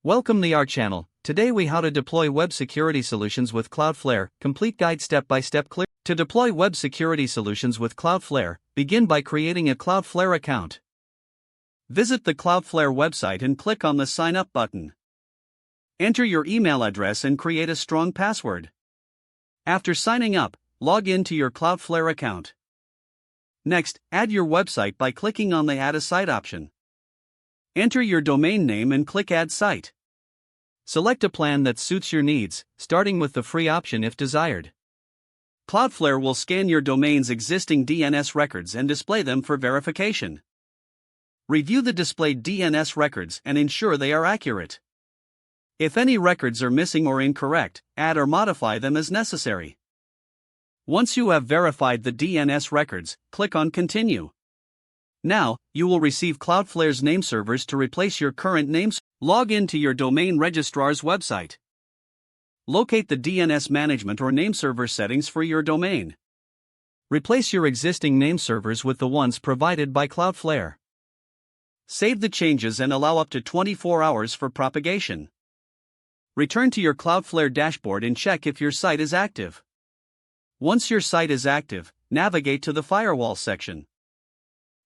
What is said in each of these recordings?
Welcome to our channel. Today we how to deploy web security solutions with Cloudflare, complete guide step by step clear. To deploy web security solutions with Cloudflare, begin by creating a Cloudflare account. Visit the Cloudflare website and click on the sign up button. Enter your email address and create a strong password. After signing up, log in to your Cloudflare account. Next, add your website by clicking on the Add a Site option. Enter your domain name and click Add Site. Select a plan that suits your needs, starting with the free option if desired. Cloudflare will scan your domain's existing DNS records and display them for verification. Review the displayed DNS records and ensure they are accurate. If any records are missing or incorrect, add or modify them as necessary. Once you have verified the DNS records, click on Continue. Now, you will receive Cloudflare's name servers to replace your current names. Log in to your domain registrar's website. Locate the DNS management or name server settings for your domain. Replace your existing name servers with the ones provided by Cloudflare. Save the changes and allow up to 24 hours for propagation. Return to your Cloudflare dashboard and check if your site is active. Once your site is active, navigate to the Firewall section.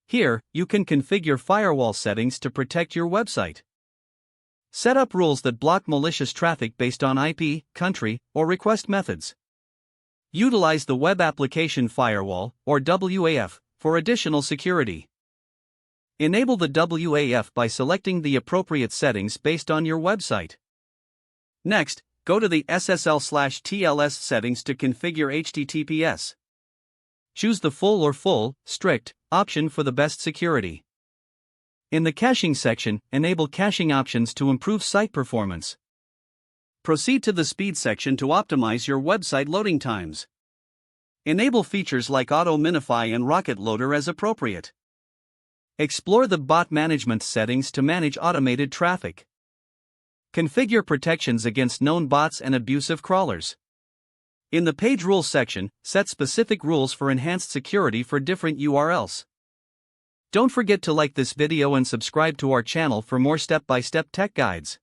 Here, you can configure firewall settings to protect your website. Set up rules that block malicious traffic based on IP, country, or request methods. Utilize the Web Application Firewall, or WAF, for additional security. Enable the WAF by selecting the appropriate settings based on your website. Next, go to the SSL/TLS settings to configure HTTPS. Choose the full, strict option for the best security. In the caching section, enable caching options to improve site performance. Proceed to the speed section to optimize your website loading times. Enable features like Auto Minify and Rocket Loader as appropriate. Explore the bot management settings to manage automated traffic. Configure protections against known bots and abusive crawlers. In the Page Rules section, set specific rules for enhanced security for different URLs. Don't forget to like this video and subscribe to our channel for more step-by-step tech guides.